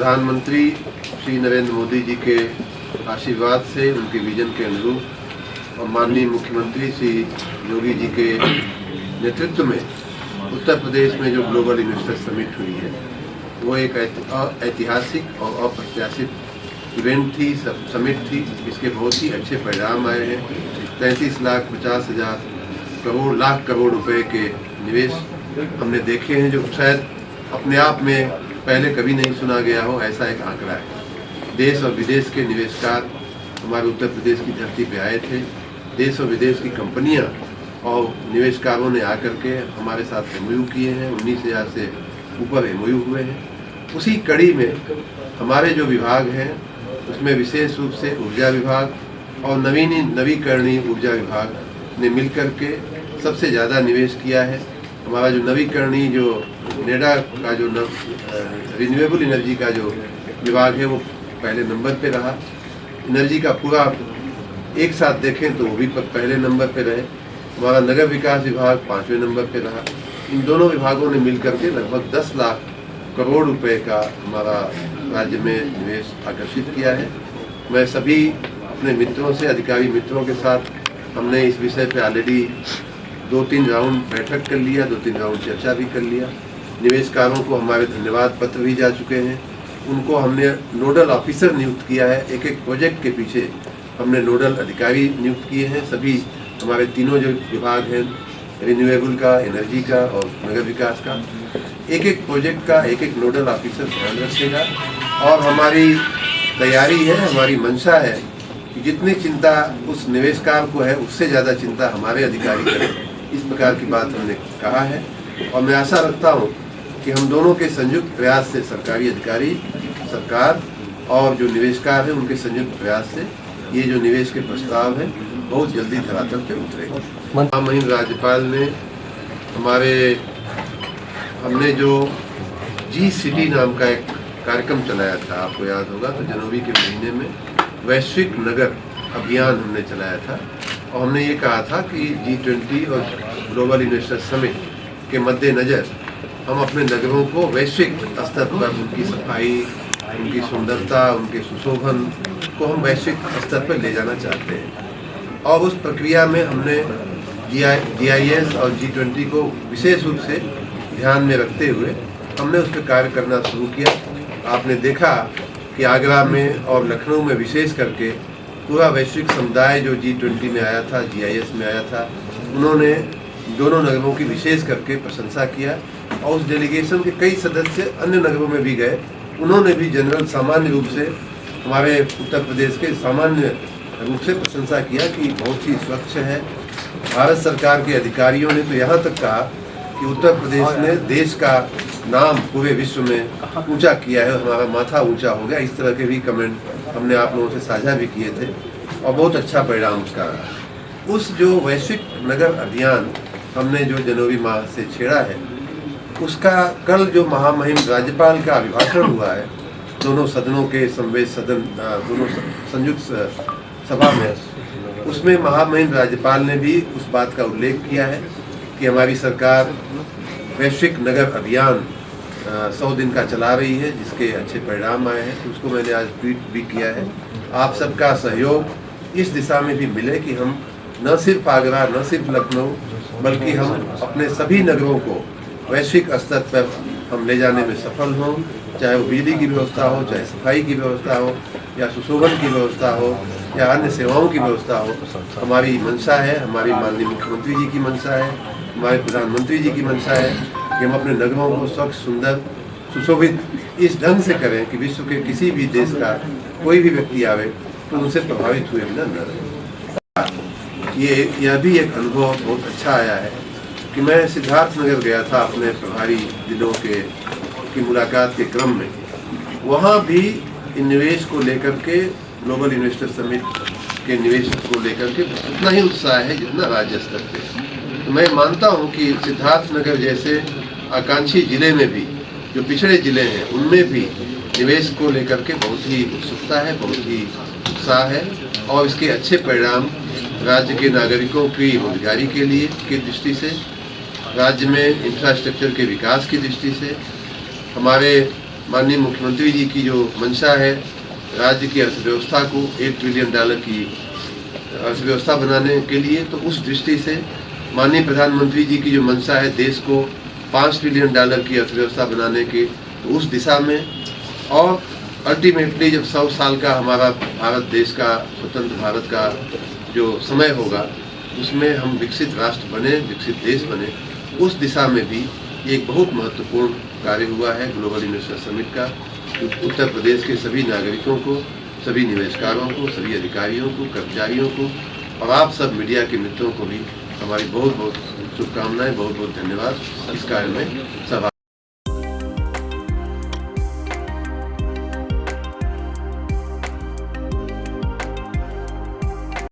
प्रधानमंत्री श्री नरेंद्र मोदी जी के आशीर्वाद से, उनके विजन के अनुरूप और माननीय मुख्यमंत्री श्री योगी जी के नेतृत्व में उत्तर प्रदेश में जो ग्लोबल इन्वेस्टर समिट हुई है वो एक ऐतिहासिक और अप्रत्याशित इवेंट थी, समिट थी। इसके बहुत ही अच्छे परिणाम आए हैं। 33,50,000 लाख करोड़ रुपए के निवेश हमने देखे हैं, जो शायद अपने आप में पहले कभी नहीं सुना गया हो, ऐसा एक आंकड़ा है। देश और विदेश के निवेशकार हमारे उत्तर प्रदेश की धरती पे आए थे। देश और विदेश की कंपनियां और निवेशकारों ने आकर के हमारे साथ एमओयू किए हैं। 19,000 से ऊपर एमओयू हुए हैं। उसी कड़ी में हमारे जो विभाग हैं उसमें विशेष रूप से ऊर्जा विभाग और नवीकरणीय ऊर्जा विभाग ने मिलकर के सबसे ज़्यादा निवेश किया है। हमारा जो नवीकरणीय जो नेडा का जो रिन्यूएबल एनर्जी का जो विभाग है वो पहले नंबर पे रहा। एनर्जी का पूरा एक साथ देखें तो वो भी पहले नंबर पे रहे। हमारा नगर विकास विभाग 5वें नंबर पे रहा। इन दोनों विभागों ने मिलकर के लगभग 10 लाख करोड़ रुपए का हमारा राज्य में निवेश आकर्षित किया है। मैं सभी अपने मित्रों से, अधिकारी मित्रों के साथ हमने इस विषय पे ऑलरेडी 2-3 राउंड बैठक कर लिया, 2-3 राउंड चर्चा भी कर लिया। निवेशकारों को हमारे धन्यवाद पत्र भी जा चुके हैं। उनको हमने नोडल ऑफिसर नियुक्त किया है। एक एक प्रोजेक्ट के पीछे हमने नोडल अधिकारी नियुक्त किए हैं। सभी हमारे तीनों जो विभाग हैं, रिन्यूएबल का, एनर्जी का और नगर विकास का, एक एक प्रोजेक्ट का एक एक नोडल ऑफिसर ध्यान रखेगा। और हमारी तैयारी है, हमारी मंशा है कि जितनी चिंता उस निवेशकार को है उससे ज़्यादा चिंता हमारे अधिकारी करें। इस प्रकार की बात हमने कहा है और मैं आशा रखता हूँ कि हम दोनों के संयुक्त प्रयास से, सरकारी अधिकारी, सरकार और जो निवेशकार हैं उनके संयुक्त प्रयास से ये जो निवेश के प्रस्ताव हैं बहुत जल्दी धरातल पे उतरेगा। महामहिम राज्यपाल ने हमने जो जी सिटी नाम का एक कार्यक्रम चलाया था, आपको याद होगा, तो जनवरी के महीने में वैश्विक नगर अभियान हमने चलाया था और हमने ये कहा था कि G20 और ग्लोबल इन्वेस्टर समिट के मद्देनज़र हम अपने नगरों को वैश्विक स्तर पर उनकी सफाई, उनकी सुंदरता, उनके सुशोभन को हम वैश्विक स्तर पर ले जाना चाहते हैं। और उस प्रक्रिया में हमने GIS और G20 को विशेष रूप से ध्यान में रखते हुए हमने उस पर कार्य करना शुरू किया। आपने देखा कि आगरा में और लखनऊ में विशेष करके पूरा वैश्विक समुदाय जो G20 में आया था, GIS में आया था, उन्होंने दोनों नगरों की विशेष करके प्रशंसा किया और उस डेलीगेशन के कई सदस्य अन्य नगरों में भी गए। उन्होंने भी सामान्य रूप से हमारे उत्तर प्रदेश के सामान्य रूप से प्रशंसा किया कि बहुत ही स्वच्छ है। भारत सरकार के अधिकारियों ने तो यहाँ तक कहा कि उत्तर प्रदेश ने देश का नाम पूरे विश्व में ऊंचा किया है, हमारा माथा ऊंचा हो गया। इस तरह के भी कमेंट हमने आप लोगों से साझा भी किए थे और बहुत अच्छा परिणाम उसका रहा। उस जो वैश्विक नगर अभियान हमने जो जनवरी माह से छेड़ा है, उसका कल जो महामहिम राज्यपाल का अभिभाषण हुआ है दोनों सदनों के संवेद सदन, दोनों संयुक्त सभा में, उसमें महामहिम राज्यपाल ने भी उस बात का उल्लेख किया है कि हमारी सरकार वैश्विक नगर अभियान 100 दिन का चला रही है, जिसके अच्छे परिणाम आए हैं। तो उसको मैंने आज ट्वीट भी किया है। आप सबका सहयोग इस दिशा में भी मिले कि हम न सिर्फ आगरा, न सिर्फ लखनऊ, बल्कि हम अपने सभी नगरों को वैश्विक स्तर पर हम ले जाने में सफल हों, चाहे वो बिजली की व्यवस्था हो, चाहे सफाई की व्यवस्था हो, या सुशोभन की व्यवस्था हो, या अन्य सेवाओं की व्यवस्था हो। हमारी मंशा है, हमारी माननीय मुख्यमंत्री जी की मंशा है, हमारे प्रधानमंत्री जी की मंशा है कि हम अपने नगरों को स्वच्छ, सुंदर, सुशोभित इस ढंग से करें कि विश्व के किसी भी देश का कोई भी व्यक्ति आवे तो उनसे प्रभावित हुए बिना न रहे। यह भी एक अनुभव बहुत अच्छा आया है कि मैं सिद्धार्थनगर गया था अपने प्रभारी जिलों की मुलाकात के क्रम में। वहाँ भी निवेश को लेकर के, ग्लोबल इन्वेस्टर समिट के निवेश को लेकर के उतना ही उत्साह है जितना राज्य स्तर पे। तो मैं मानता हूँ कि सिद्धार्थनगर जैसे आकांक्षी जिले में भी, जो पिछड़े जिले हैं, उनमें भी निवेश को लेकर के बहुत ही उत्सुकता है, बहुत ही उत्साह है और इसके अच्छे परिणाम राज्य के नागरिकों की रोजगारी के लिए की दृष्टि से, राज्य में इंफ्रास्ट्रक्चर के विकास की दृष्टि से, हमारे माननीय मुख्यमंत्री जी की जो मंशा है राज्य की अर्थव्यवस्था को $1 ट्रिलियन की अर्थव्यवस्था बनाने के लिए, तो उस दृष्टि से माननीय प्रधानमंत्री जी की जो मंशा है देश को $5 ट्रिलियन की अर्थव्यवस्था बनाने के, तो उस दिशा में, और अल्टीमेटली जब 100 साल का हमारा भारत देश का, स्वतंत्र भारत का जो समय होगा, उसमें हम विकसित राष्ट्र बने, विकसित देश बने, उस दिशा में भी एक बहुत महत्वपूर्ण कार्य हुआ है ग्लोबल इन्वेस्टर समिट का। उत्तर प्रदेश के सभी नागरिकों को, सभी निवेशकारों को, सभी अधिकारियों को, कर्मचारियों को और आप सब मीडिया के मित्रों को भी हमारी बहुत बहुत शुभकामनाएं, बहुत बहुत धन्यवाद इस कार्य में सहभागी